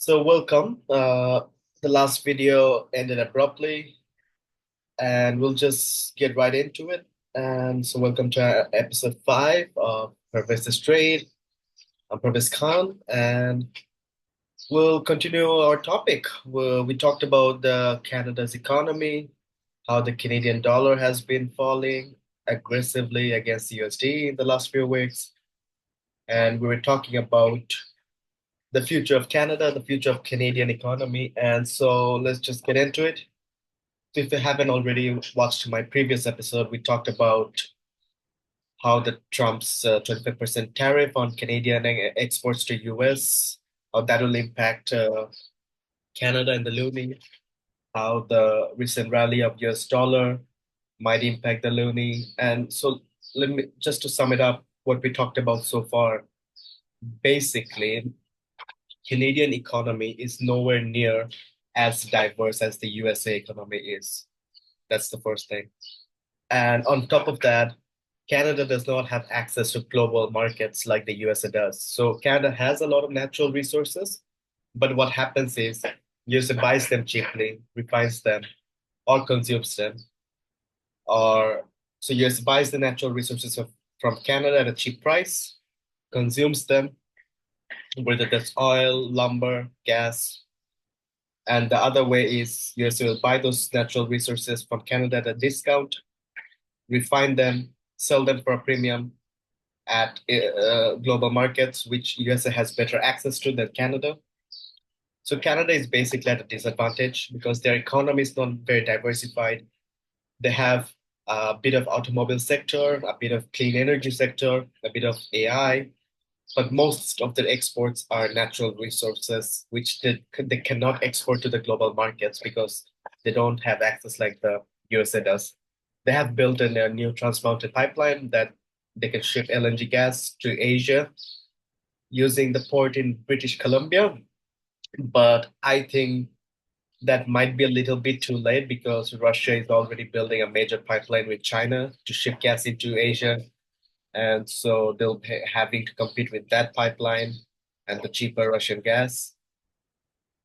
So welcome. The last video ended abruptly, and we'll just get right into it. And so welcome to episode 5 of Parvez Trade. I'm Parvez Khan, and we'll continue our topic. We talked about Canada's economy, how the Canadian dollar has been falling aggressively against the USD in the last few weeks, and we were talking about the future of Canada, the future of Canadian economy. And so let's just get into it. So if you haven't already watched my previous episode, we talked about how the Trump's 25% tariff on Canadian exports to US, how that will impact Canada and the loonie, how the recent rally of US dollar might impact the loonie. And so let me just to sum it up, what we talked about so far. Basically, Canadian economy is nowhere near as diverse as the USA economy is. That's the first thing. And on top of that, Canada does not have access to global markets like the USA does. So Canada has a lot of natural resources, but what happens is USA buys them cheaply, refines them, or consumes them, or so US buys the natural resources from Canada at a cheap price, consumes them, whether that's oil, lumber, gas, and the other way is US will buy those natural resources from Canada at a discount, refine them, sell them for a premium at global markets, which USA has better access to than Canada. So Canada is basically at a disadvantage because their economy is not very diversified. They have a bit of automobile sector, a bit of clean energy sector, a bit of AI, but most of their exports are natural resources, which they cannot export to the global markets because they don't have access like the USA does. They have built a new Trans Mountain pipeline that they can ship LNG gas to Asia using the port in British Columbia. But I think that might be a little bit too late because Russia is already building a major pipeline with China to ship gas into Asia. And so they'll be having to compete with that pipeline and the cheaper Russian gas.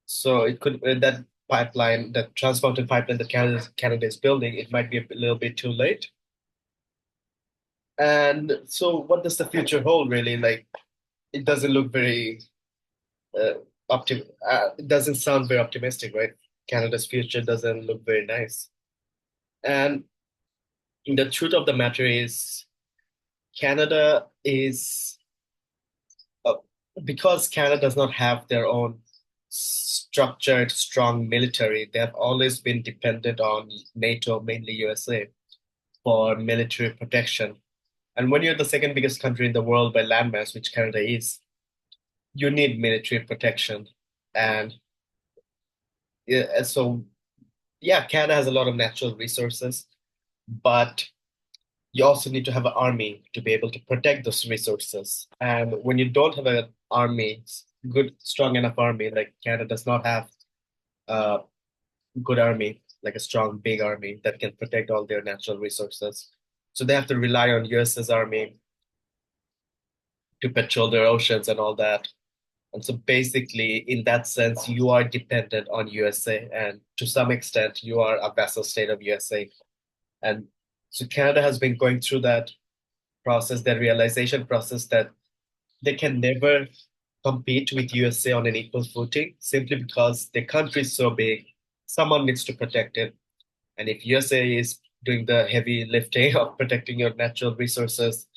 So it could that pipeline, the Trans Mountain pipeline that Canada is building, it might be a little bit too late. And so, what does the future hold, really? Like, it doesn't look very uh, it doesn't sound very optimistic, right? Canada's future doesn't look very nice. And the truth of the matter is, Canada is uh, because Canada does not have their own structured, strong military. They have always been dependent on NATO, mainly USA, for military protection. And when you're the second biggest country in the world by landmass, which Canada is, you need military protection. And yeah, so, yeah, Canada has a lot of natural resources, but you also need to have an army to be able to protect those resources. And when you don't have an army, good, strong enough army, like Canada does not have a good army, like a strong, big army that can protect all their natural resources. So they have to rely on US's army to patrol their oceans and all that. And so basically, in that sense, you are dependent on USA, and to some extent, you are a vassal state of USA. And so Canada has been going through that process, that realization process that they can never compete with USA on an equal footing simply because the country is so big. Someone needs to protect it. And if USA is doing the heavy lifting of protecting your natural resources,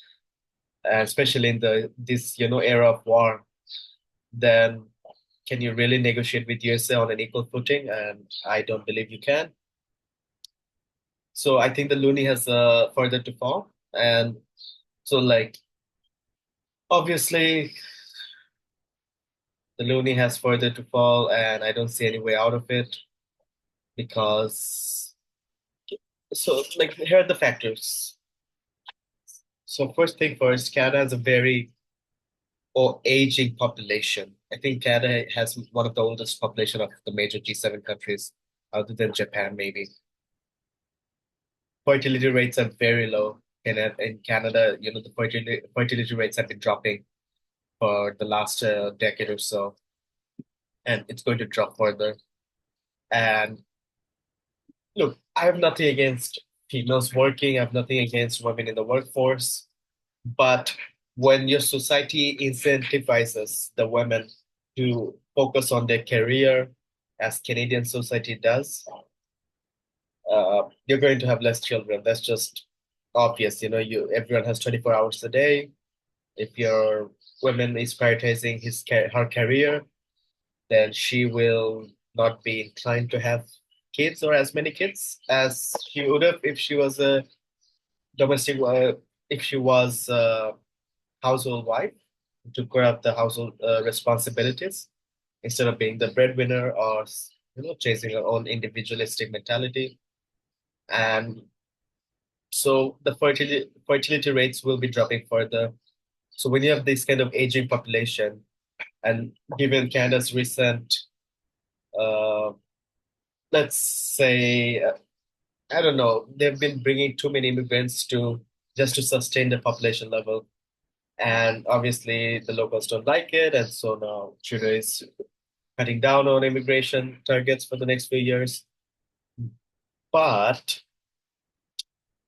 especially in this era of war, then can you really negotiate with USA on an equal footing? And I don't believe you can. So I think the loonie has further to fall. And so, like, obviously, the loonie has further to fall, and I don't see any way out of it because, so, like, here are the factors. So, first thing first, Canada has a very aging population. I think Canada has one of the oldest population of the major G7 countries, other than Japan, maybe. Fertility rates are very low. In Canada, the fertility rates have been dropping for the last decade or so. and it's going to drop further. And look, I have nothing against females working, I have nothing against women in the workforce, but when your society incentivizes the women to focus on their career, as Canadian society does, you're going to have less children. That's just obvious. You everyone has 24 hours a day. If your woman is prioritizing her career, then she will not be inclined to have kids or as many kids as she would have if she was a domestic, if she was a household wife who took care of the household responsibilities instead of being the breadwinner or chasing her own individualistic mentality. And so the fertility rates will be dropping further. So when you have this kind of aging population, and given Canada's recent, uh, let's say, I don't know, they've been bringing too many immigrants to just to sustain the population level. And obviously, the locals don't like it. And so now Trudeau is cutting down on immigration targets for the next few years. But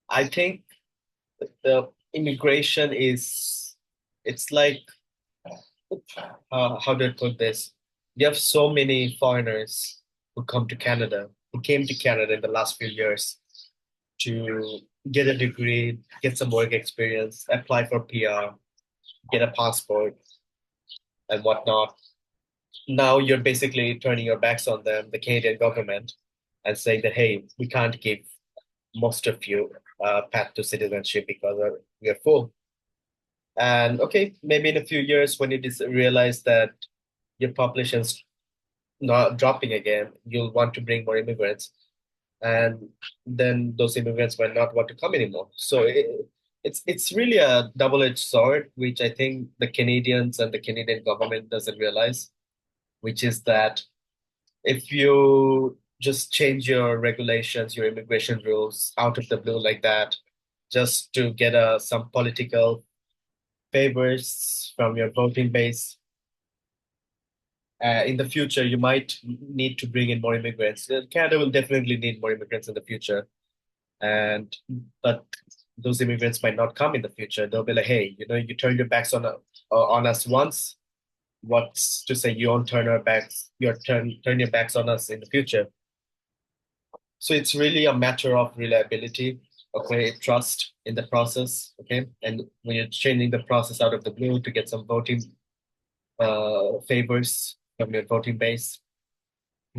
I think the immigration is, it's like, how do I put this? We have so many foreigners who come to Canada, who came to Canada in the last few years to get a degree, get some work experience, apply for PR, get a passport, and whatnot. Now you're basically turning your backs on them, the Canadian government, and saying that, hey, we can't give most of you a path to citizenship because we're full. And okay, maybe in a few years when you realize that your population's not dropping again, you'll want to bring more immigrants, and then those immigrants might not want to come anymore. So it's really a double-edged sword, which I think the Canadians and the Canadian government doesn't realize, which is that if you just change your regulations, your immigration rules out of the blue like that, just to get some political favors from your voting base, in the future, you might need to bring in more immigrants. Canada will definitely need more immigrants in the future, and but those immigrants might not come in the future. They'll be like, "Hey, you turned your backs on us once. What's to say you won't turn our backs? Turn your backs on us in the future?" So it's really a matter of reliability, okay, trust in the process, okay, and when you're changing the process out of the blue to get some voting favors from your voting base,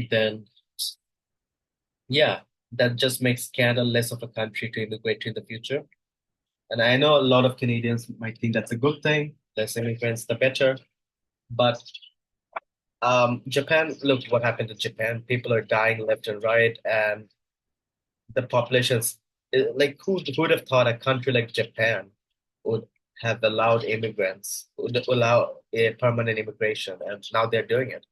then yeah, that just makes Canada less of a country to immigrate to in the future. And I know a lot of Canadians might think that's a good thing. Less immigrants, the better. But Japan, look what happened to Japan. People are dying left and right, and the populations, like who'd have thought a country like Japan would have allowed immigrants, would allow a permanent immigration, and now they're doing it.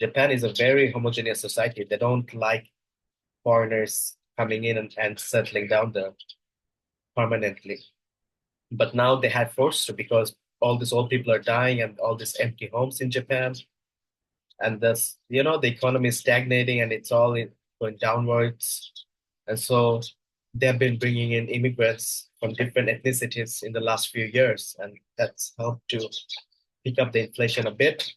Japan is a very homogeneous society. They don't like foreigners coming in and settling down there permanently. But now they had forced to because all these old people are dying and all these empty homes in Japan. And this, the economy is stagnating and it's all going downwards. And so they've been bringing in immigrants from different ethnicities in the last few years, and that's helped to pick up the inflation a bit.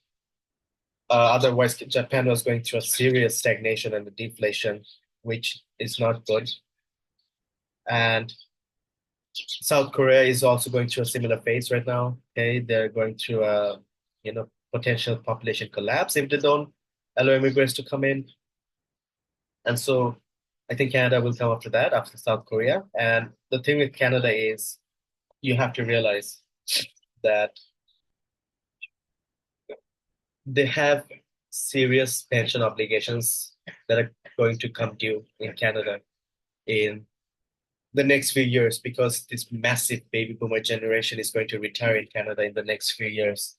Otherwise, Japan was going through a serious stagnation and a deflation, which is not good. And South Korea is also going through a similar phase right now. Okay, they're going through a potential population collapse if they don't allow immigrants to come in. And so I think Canada will come after that, after South Korea. And the thing with Canada is you have to realize that they have serious pension obligations that are going to come due in Canada in the next few years because this massive baby boomer generation is going to retire in Canada in the next few years.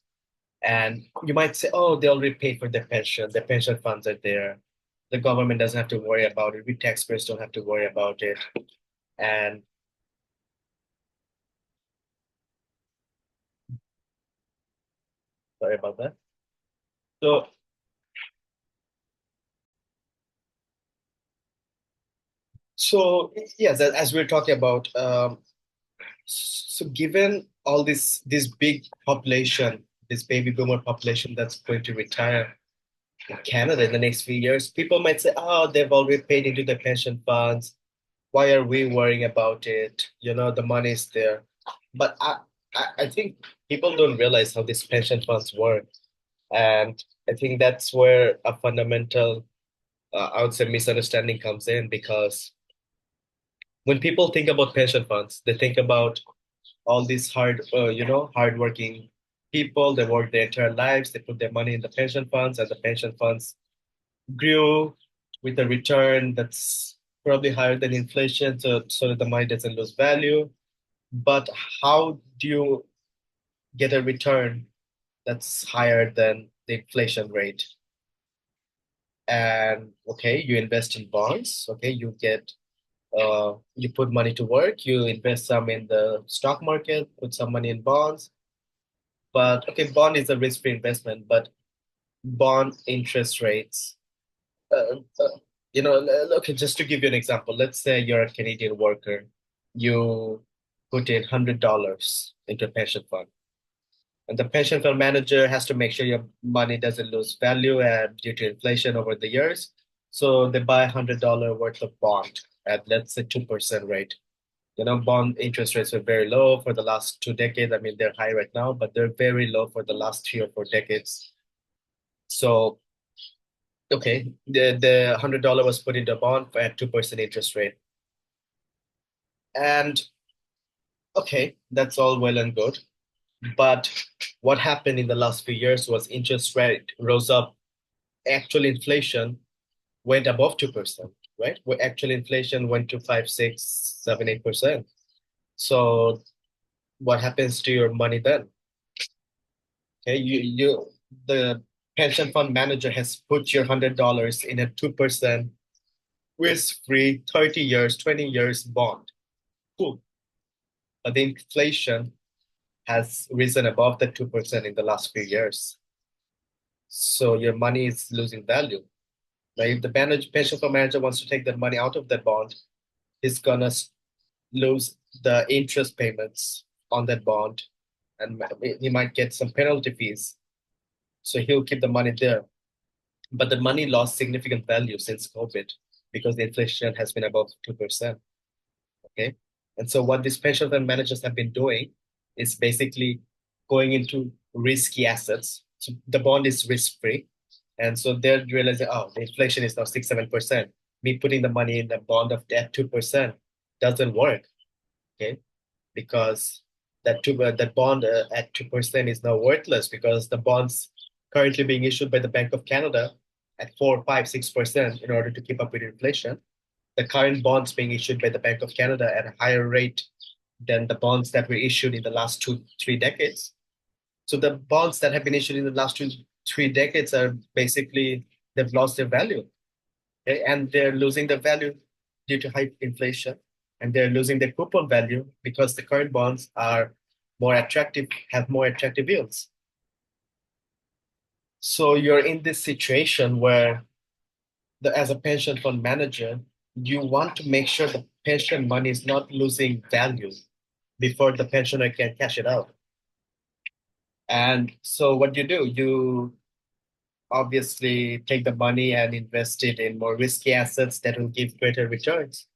And you might say, oh, they already pay for their pension funds are there. The government doesn't have to worry about it. We taxpayers don't have to worry about it. And sorry about that. So So yes, as we're talking about, so given all this big population, this baby boomer population that's going to retire in Canada in the next few years, people might say, "Oh, they've already paid into the pension funds. Why are we worrying about it? You know, the money's there." But I think people don't realize how these pension funds work, and I think that's where a fundamental, I would say, misunderstanding comes in because when people think about pension funds, they think about all these hardworking people. They work their entire lives. They put their money in the pension funds, and the pension funds grew with a return that's probably higher than inflation, so that the money doesn't lose value. But how do you get a return that's higher than the inflation rate? And okay, you invest in bonds. Okay, you put money to work. You invest some in the stock market, put some money in bonds. But okay, bond is a risk-free investment, but bond interest rates, uh, uh, okay, just to give you an example, let's say you're a Canadian worker, you put in $100 into a pension fund, and the pension fund manager has to make sure your money doesn't lose value due to inflation over the years. So they buy $100 worth of bond at, let's say, 2% rate. Bond interest rates were very low for the last 2 decades. I mean, they're high right now, but they're very low for the last 3 or 4 decades. So, okay, the $100 was put into a bond at 2% interest rate. And okay, that's all well and good. But what happened in the last few years was interest rate rose up. Actual inflation went above 2%, right? Where actual inflation went to 5, 6, 7, 8%. So what happens to your money then? Okay, the pension fund manager has put your $100 in a 2% risk-free 30 years, 20 years bond. Cool. But the inflation has risen above the 2% in the last few years. So your money is losing value. Now, if the pension fund manager wants to take that money out of that bond, he's gonna lose the interest payments on that bond, and he might get some penalty fees. So he'll keep the money there. But the money lost significant value since COVID because the inflation has been above 2%. Okay. And so what these pension fund managers have been doing is basically going into risky assets. So the bond is risk free. And so they're realizing, oh, the inflation is now 6, 7%. Me putting the money in the bond of that 2% doesn't work. Okay. Because that bond at 2% is now worthless because the bonds currently being issued by the Bank of Canada at 4, 5, 6% in order to keep up with inflation. The current bonds being issued by the Bank of Canada at a higher rate than the bonds that were issued in the last 2, 3 decades. So the bonds that have been issued in the last 2, 3 decades are basically, they've lost their value. Okay? And they're losing their value due to high inflation. And they're losing their coupon value because the current bonds are more attractive, have more attractive yields. So you're in this situation where as a pension fund manager, you want to make sure the pension money is not losing value before the pensioner can cash it out. And so what you do, you obviously take the money and invest it in more risky assets that will give greater returns.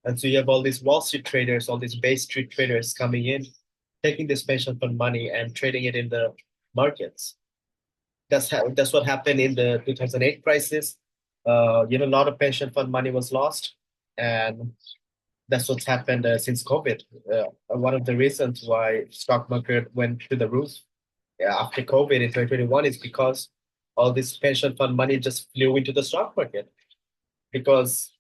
And so you have all these Wall Street traders, all these Bay Street traders coming in, taking this pension fund money and trading it in the markets. That's what happened in the 2008 crisis. A lot of pension fund money was lost, and that's what's happened since COVID. One of the reasons why stock market went to the roof after COVID in 2021 is because all this pension fund money just flew into the stock market because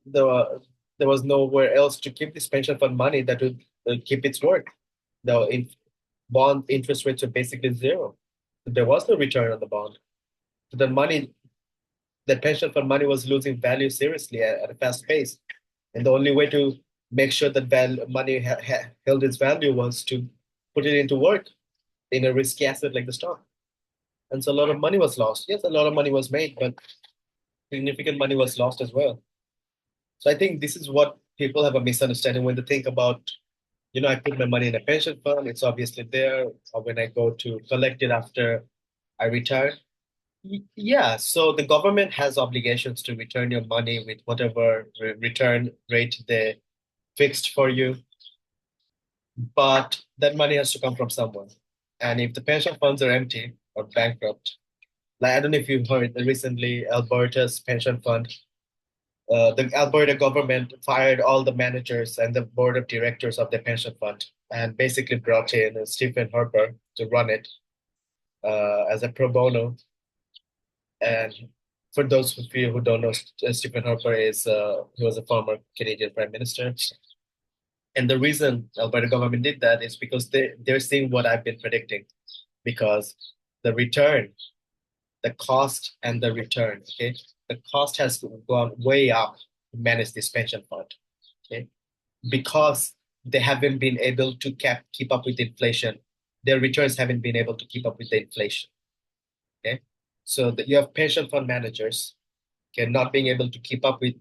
the there was nowhere else to keep this pension fund money that would keep its worth. Bond interest rates are basically zero. There was no return on the bond. So the pension fund money was losing value seriously at a fast pace. And the only way to make sure that money held its value was to put it into work in a risky asset like the stock. And so a lot of money was lost. Yes, a lot of money was made, but significant money was lost as well. So I think this is what people have a misunderstanding when they think about, I put my money in a pension fund, it's obviously there, or when I go to collect it after I retire. Yeah, so the government has obligations to return your money with whatever return rate they fixed for you, but that money has to come from someone. And if the pension funds are empty or bankrupt, like I don't know if you've heard recently, Alberta's pension fund, the Alberta government fired all the managers and the board of directors of the pension fund and basically brought in Stephen Harper to run it as a pro bono. And for those of you who don't know, Stephen Harper he was a former Canadian Prime Minister. And the reason Alberta government did that is because they're seeing what I've been predicting, because the return, the cost and the return, okay? The cost has gone way up to manage this pension fund, okay? Because they haven't been able to keep up with inflation. Their returns haven't been able to keep up with the inflation, okay? So that you have pension fund managers, okay, not being able to keep up with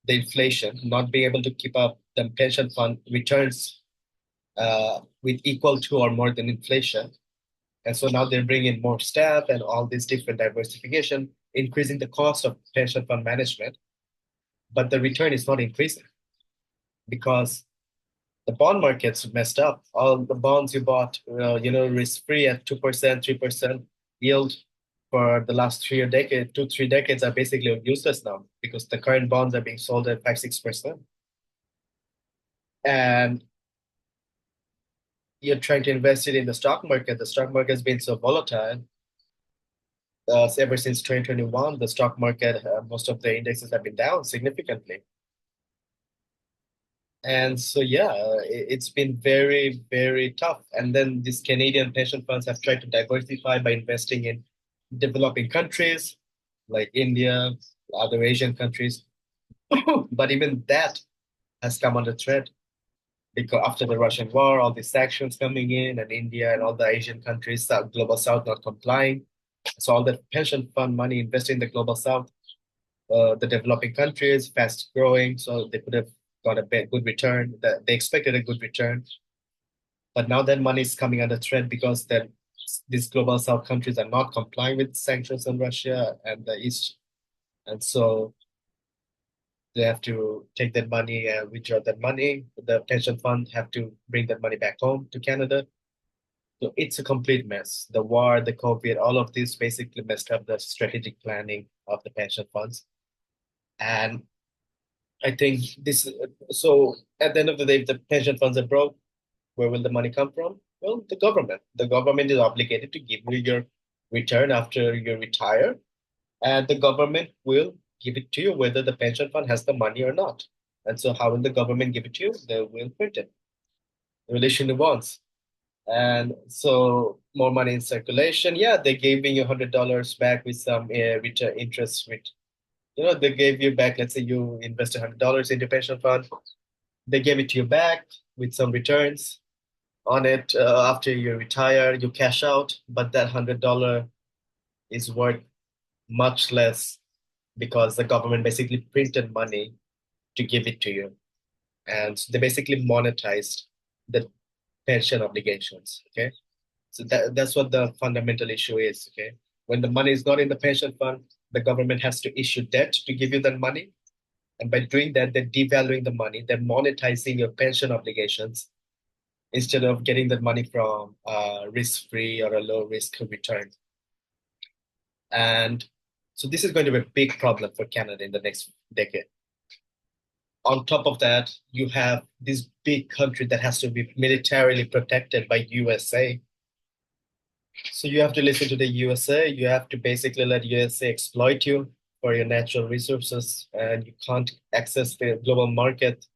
the inflation, not being able to keep up the pension fund returns with equal to or more than inflation. And so now they're bringing in more staff and all this different diversification, increasing the cost of pension fund management. But the return is not increasing because the bond market's messed up. All the bonds you bought, risk-free at 2%, 3% yield for the last 3 decades, 2, 3 decades are basically useless now because the current bonds are being sold at 5, 6%. And you're trying to invest it in the stock market. The stock market has been so volatile. Ever since 2021, the stock market, most of the indexes have been down significantly. And so, yeah, it's been very, very tough. And then these Canadian pension funds have tried to diversify by investing in developing countries like India, other Asian countries. But even that has come under threat because after the Russian war, all these sanctions coming in, and India and all the Asian countries, global South not complying. So all the pension fund money invested in the global South, the developing countries, fast growing, so they could have got a good return. They expected a good return, but now that money is coming under threat because then these global South countries are not complying with sanctions on Russia and the East, and so they have to take that money and withdraw that money. The pension fund have to bring that money back home to Canada. So it's a complete mess. The war, the COVID, all of this basically messed up the strategic planning of the pension funds. And I think so at the end of the day, if the pension funds are broke, where will the money come from? Well, the government. The government is obligated to give you your return after you retire, and the government will give it to you whether the pension fund has the money or not. And so, how will the government give it to you? They will print it. They will issue new bonds. And so, more money in circulation. Yeah, they gave you $100 back with some return interest rate. They gave you back, let's say you invest $100 into pension fund. They gave it to you back with some returns on it after you retire, you cash out, but that $100 is worth much less because the government basically printed money to give it to you. And they basically monetized the pension obligations. Okay. So that's what the fundamental issue is. Okay. When the money is not in the pension fund, the government has to issue debt to give you that money. And by doing that, they're devaluing the money, they're monetizing your pension obligations instead of getting that money from risk-free or a low-risk return. And so this is going to be a big problem for Canada in the next decade. On top of that, you have this big country that has to be militarily protected by USA. So you have to listen to the USA. You have to basically let USA exploit you for your natural resources, and you can't access the global market.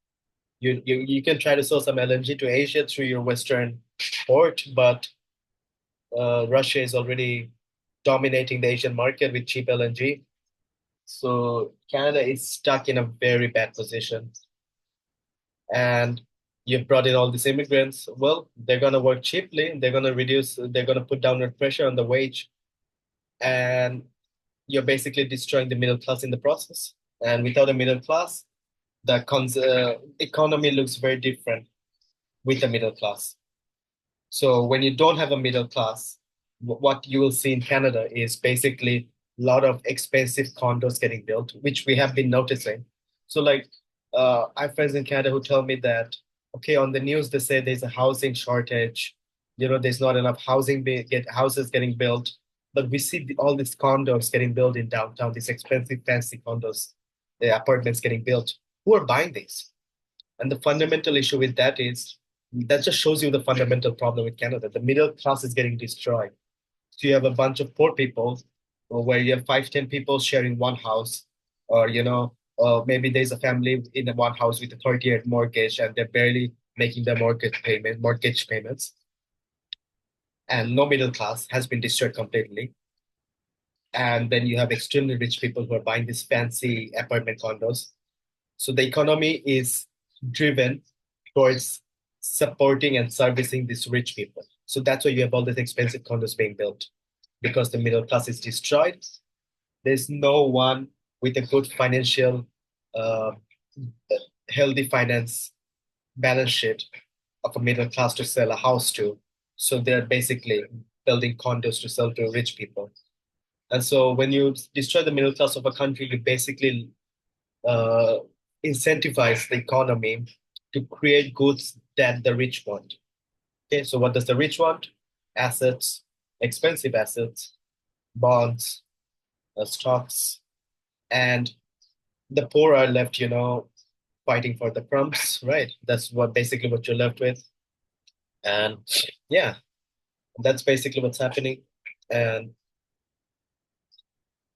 You can try to sell some LNG to Asia through your Western port, but Russia is already dominating the Asian market with cheap LNG. So Canada is stuck in a very bad position. And you've brought in all these immigrants. Well, they're going to work cheaply. They're going to put downward pressure on the wage. And you're basically destroying the middle class in the process. And without a middle class, the economy looks very different with the middle class. So when you don't have a middle class, what you will see in Canada is basically a lot of expensive condos getting built, which we have been noticing. So like I have friends in Canada who tell me that, okay, on the news they say there's a housing shortage, there's not enough get houses getting built, but we see all these condos getting built in downtown, these expensive fancy condos, the apartments getting built. Who are buying these? And the fundamental issue with that is that just shows you the fundamental problem with Canada. The middle class is getting destroyed. So you have a bunch of poor people where you have 5, 10 people sharing one house, or maybe there's a family in the one house with a 30-year mortgage and they're barely making their mortgage payments. And no middle class has been destroyed completely. And then you have extremely rich people who are buying these fancy apartment condos. So the economy is driven towards supporting and servicing these rich people. So that's why you have all these expensive condos being built, because the middle class is destroyed. There's no one with a good financial, uh, healthy finance balance sheet of a middle class to sell a house to. So they're basically building condos to sell to rich people. And so when you destroy the middle class of a country, you basically uh, incentivize the economy to create goods that the rich want. Okay, so what does the rich want? Assets, expensive assets, bonds, stocks, and the poor are left, fighting for the crumbs, right? That's basically what you're left with. And yeah, that's basically what's happening. And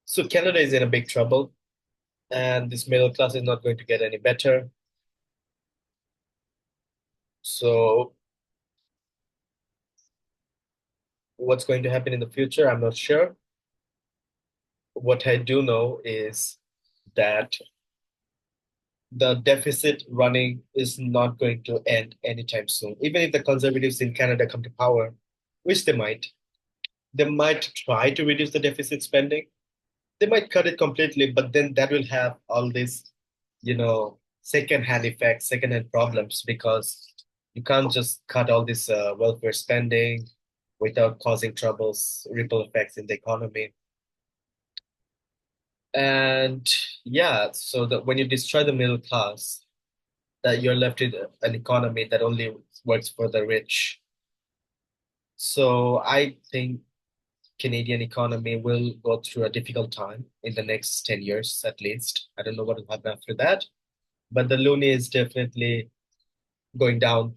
so Canada is in a big trouble, and this middle class is not going to get any better. So what's going to happen in the future, I'm not sure. What I do know is that the deficit running is not going to end anytime soon. Even if the conservatives in Canada come to power, which they might try to reduce the deficit spending. They might cut it completely, but then that will have all these, second-hand effects, second-hand problems, because you can't just cut all this welfare spending without causing troubles, ripple effects in the economy. And yeah, so that when you destroy the middle class, that you're left with an economy that only works for the rich. So I think Canadian economy will go through a difficult time in the next 10 years at least. I don't know what will happen after that, but the loonie is definitely going down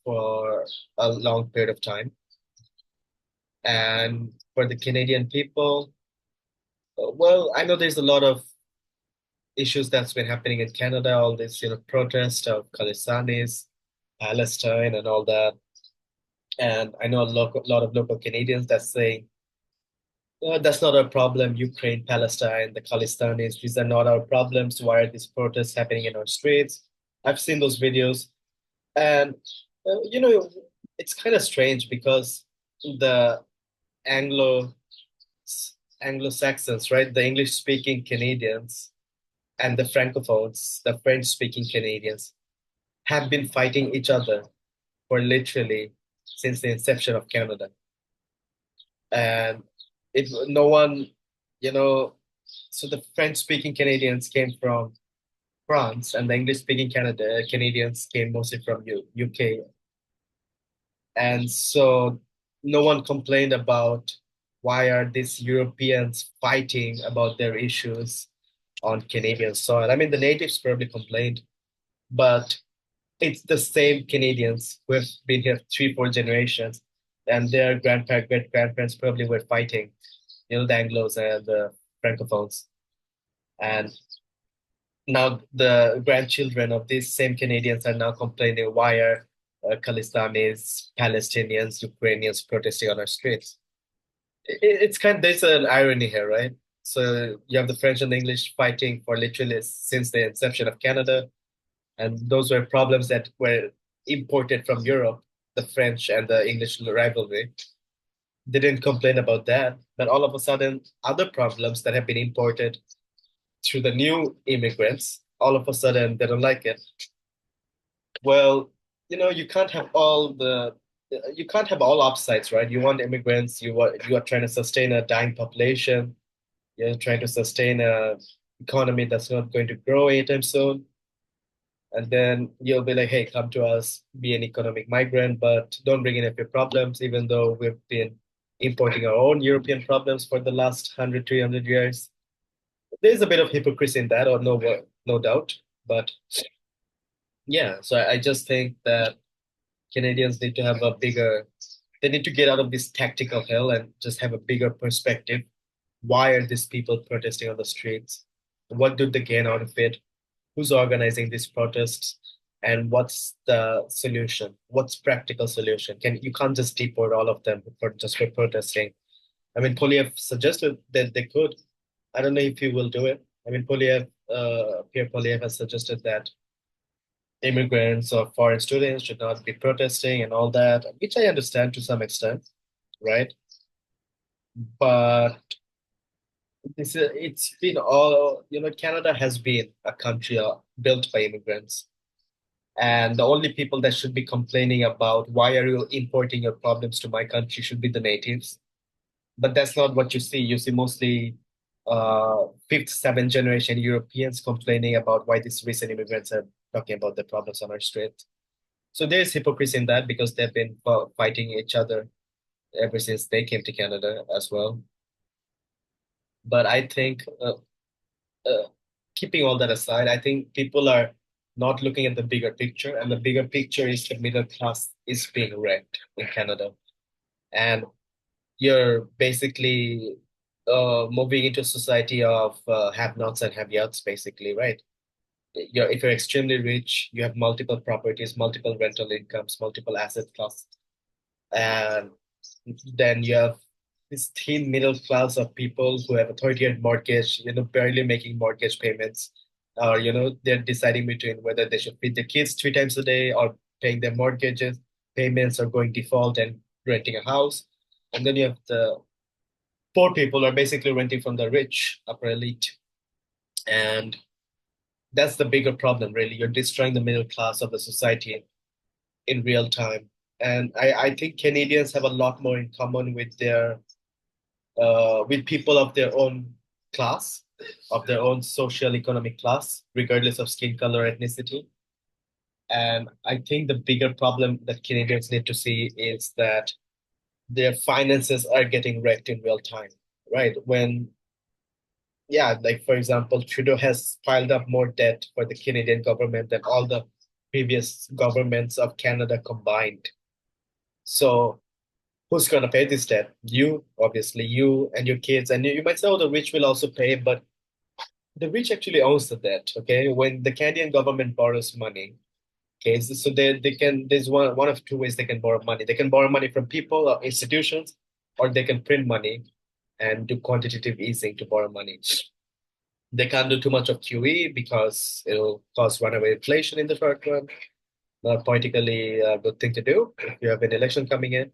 for a long period of time. And for the Canadian people, well, I know there's a lot of issues that's been happening in Canada, all this, protest of Khalistanis, Palestine, and all that. And I know lot of local Canadians that's saying, that's not our problem. Ukraine, Palestine, the Khalistanis, these are not our problems. Why are these protests happening in our streets? I've seen those videos. And, it's kind of strange because the Anglo Anglo-Saxons, right? The English-speaking Canadians and the Francophones, the French-speaking Canadians, have been fighting each other for literally since the inception of Canada. And it no one, you know, so the French-speaking Canadians came from France, and the English-speaking Canadians came mostly from UK. And so no one complained about why are these Europeans fighting about their issues on Canadian soil. I mean, the natives probably complained, but it's the same Canadians who have been here 3, 4 generations, and their grandparents, great grandparents probably were fighting, the Anglos and the Francophones. And now the grandchildren of these same Canadians are now complaining why are Khalistanis, Palestinians, Ukrainians protesting on our streets. It's there's an irony here, right? So you have the French and the English fighting for literally since the inception of Canada, and those were problems that were imported from Europe, the French and the English rivalry. They didn't complain about that, but all of a sudden, other problems that have been imported through the new immigrants, all of a sudden they don't like it. Well, you can't have you can't have all upsides, right? You want immigrants, you are trying to sustain a dying population, you're trying to sustain a economy that's not going to grow anytime soon. And then you'll be like, hey, come to us, be an economic migrant, but don't bring any of your problems, even though we've been importing our own European problems for the last 100, 300 years. There's a bit of hypocrisy in that, or no doubt. But yeah, so I just think that Canadians need to have they need to get out of this tactical hell and just have a bigger perspective. Why are these people protesting on the streets? What do they gain out of it? Who's organizing these protests? And what's the solution? What's practical solution? You can't just deport all of them for protesting. I mean, Poliev suggested that they could. I don't know if he will do it. I mean, Pierre Polievre has suggested that immigrants or foreign students should not be protesting and all that, which I understand to some extent, right? But it's been all, Canada has been a country built by immigrants. And the only people that should be complaining about why are you importing your problems to my country should be the natives. But that's not what you see. You see mostly fifth, seventh generation Europeans complaining about why these recent immigrants are talking about the problems on our street. So there's hypocrisy in that because they've been fighting each other ever since they came to Canada as well. But I think, uh, keeping all that aside, I think people are not looking at the bigger picture, and the bigger picture is the middle class is being wrecked in Canada, and you're basically moving into a society of have-nots and have-yots, basically, right? If you're extremely rich, you have multiple properties, multiple rental incomes, multiple asset classes, and then you have this thin middle class of people who have a 30-year mortgage, barely making mortgage payments, or they're deciding between whether they should feed the kids 3 times a day or paying their mortgages payments or going default and renting a house. And then you have the poor people who are basically renting from the rich upper elite. And that's the bigger problem, really. You're destroying the middle class of the society in real time. And I think Canadians have a lot more in common with people of their own class, of their own social economic class, regardless of skin color, ethnicity. And I think the bigger problem that Canadians need to see is that their finances are getting wrecked in real time, right? Yeah, like for example, Trudeau has piled up more debt for the Canadian government than all the previous governments of Canada combined. So who's going to pay this debt? You, obviously, you and your kids. And you might say, oh, the rich will also pay, but the rich actually owns the debt, okay? When the Canadian government borrows money, okay, so there's one of two ways they can borrow money. They can borrow money from people or institutions, or they can print money and do quantitative easing to borrow money. They can't do too much of QE because it'll cause runaway inflation in the short run. Not politically a good thing to do if you have an election coming in,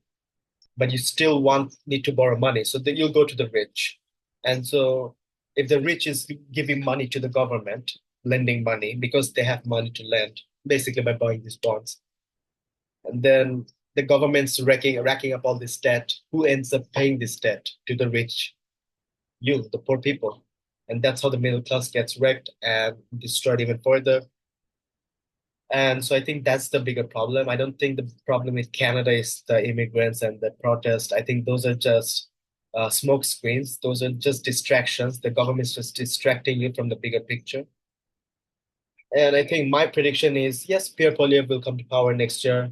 but you still need to borrow money. So then you'll go to the rich. And so if the rich is giving money to the government, lending money because they have money to lend, basically by buying these bonds, and then the government's racking up all this debt, who ends up paying this debt to the rich? You, the poor people. And that's how the middle class gets wrecked and destroyed even further. And so I think that's the bigger problem. I don't think the problem with Canada is the immigrants and the protest. I think those are just smoke screens. Those are just distractions. The government's just distracting you from the bigger picture. And I think my prediction is, yes, Pierre Polievre will come to power next year.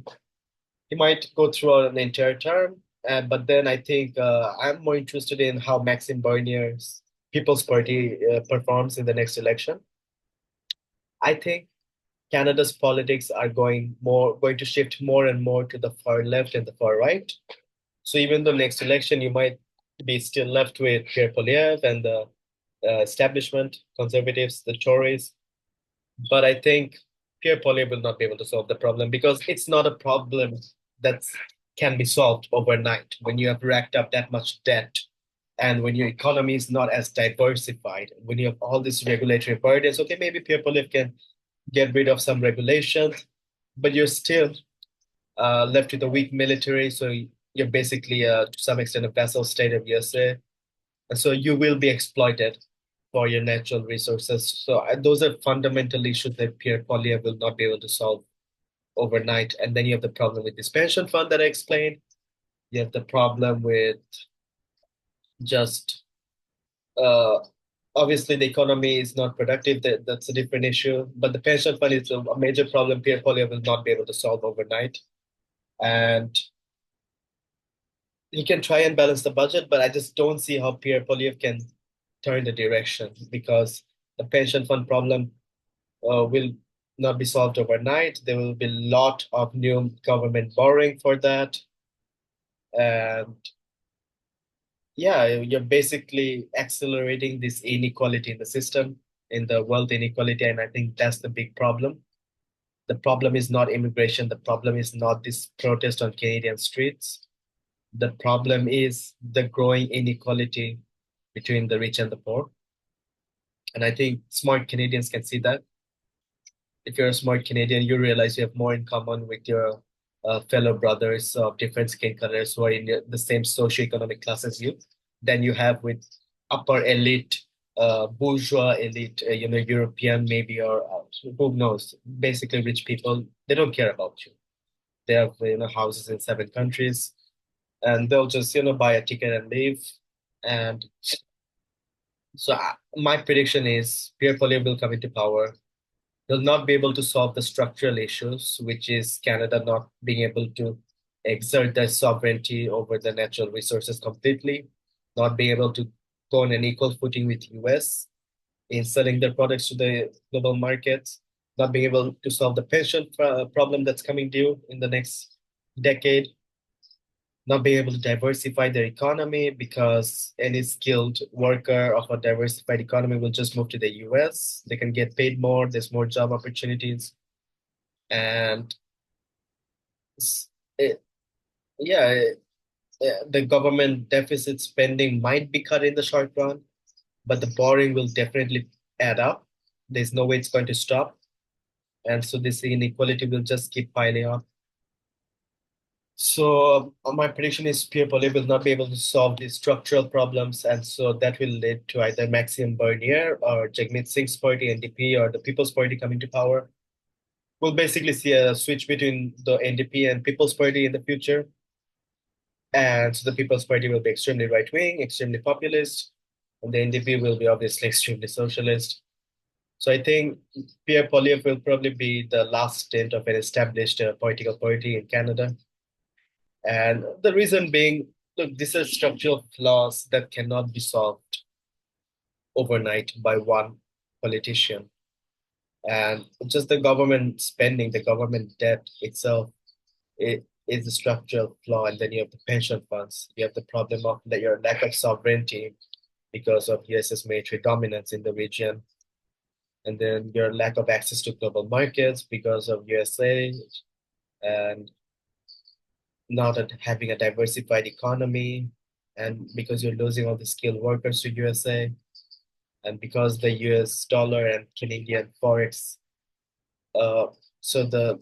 He might go through an entire term, but then I think I'm more interested in how Maxime Bernier's People's Party performs in the next election. I think Canada's politics are going to shift more and more to the far left and the far right. So even though next election you might be still left with Pierre Polievre and the establishment, conservatives, the Tories, but I think Pierre Polievre will not be able to solve the problem because it's not a problem that can be solved overnight when you have racked up that much debt And when your economy is not as diversified, when you have all these regulatory burdens, okay, maybe Pierre Polievre can get rid of some regulations, but you're still left with a weak military. So you're basically, to some extent, a vassal state of USA. And so you will be exploited for your natural resources. So those are fundamental issues that Pierre Polievre will not be able to solve overnight. And then you have the problem with this pension fund that I explained. You have the problem with just uh, obviously the economy is not productive. That's a different issue. But the pension fund is a major problem Pierre Polievre will not be able to solve overnight. And he can try and balance the budget, but I just don't see how Pierre Polievre can turn the direction because the pension fund problem will not be solved overnight. There will be a lot of new government borrowing for that. And yeah, you're basically accelerating this inequality in the system, in the wealth inequality. And I think that's the big problem. The problem is not immigration. The problem is not this protest on Canadian streets. The problem is the growing inequality between the rich and the poor. And I think smart Canadians can see that. If you're a smart Canadian, you realize you have more in common with your fellow brothers of different skin colors who are in the same socioeconomic class as you than you have with upper elite, bourgeois elite, European maybe, or who knows, basically rich people. They don't care about you. They have, houses in 7 countries and they'll just, buy a ticket and leave. And so my prediction is Pierre Poilievre will come into power. They'll not be able to solve the structural issues, which is Canada not being able to exert their sovereignty over the natural resources completely, not being able to go on an equal footing with US in selling their products to the global markets, not being able to solve the pension problem that's coming due in the next decade, not being able to diversify their economy because any skilled worker of a diversified economy will just move to the US. They can get paid more, there's more job opportunities. And it, yeah, the government deficit spending might be cut in the short run, but the borrowing will definitely add up. There's no way it's going to stop. And so this inequality will just keep piling up. So my prediction is Pierre Polievre will not be able to solve these structural problems, and so that will lead to either Maxime Bernier or Jagmeet Singh's party, NDP, or the People's Party coming to power. We'll basically see a switch between the NDP and People's Party in the future, and so the People's Party will be extremely right wing, extremely populist, and the NDP will be obviously extremely socialist. So I think Pierre Polievre will probably be the last stint of an established political party in Canada. And the reason being, look, these are structural flaws that cannot be solved overnight by one politician. And just the government spending, the government debt itself, it is a structural flaw. And then you have the pension funds. You have the problem of your lack of sovereignty because of US's military dominance in the region. And then your lack of access to global markets because of USA. And not having a diversified economy, and because you're losing all the skilled workers to USA, and because the US dollar and Canadian forex, so the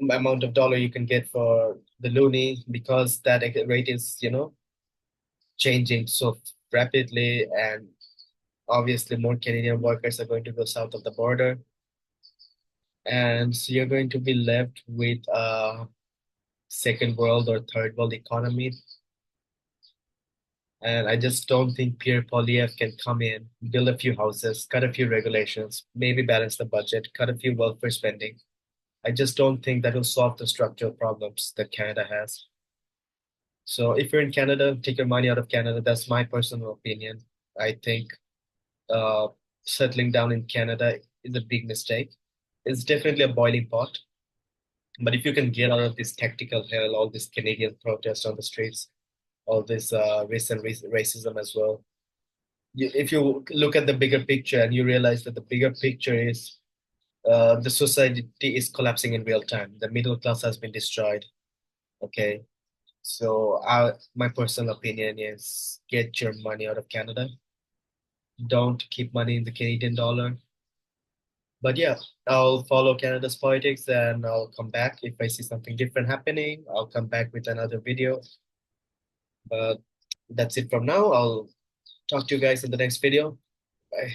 amount of dollar you can get for the loonie, because that rate is, changing so rapidly, and obviously more Canadian workers are going to go south of the border, and so you're going to be left with a second world or third world economy. And I just don't think Pierre Polievre can come in, build a few houses, cut a few regulations, maybe balance the budget, cut a few welfare spending. I just don't think that will solve the structural problems that Canada has. So if you're in Canada, take your money out of Canada. That's my personal opinion. I think uh, settling down in Canada is a big mistake. It's definitely a boiling pot. But if you can get out of this tactical hell, all this Canadian protest on the streets, all this race and racism as well. If you look at the bigger picture and you realize that the bigger picture is the society is collapsing in real time. The middle class has been destroyed. Okay. So my personal opinion is get your money out of Canada. Don't keep money in the Canadian dollar. But yeah, I'll follow Canada's politics and I'll come back if I see something different happening. I'll come back with another video. But that's it from now. I'll talk to you guys in the next video. Bye.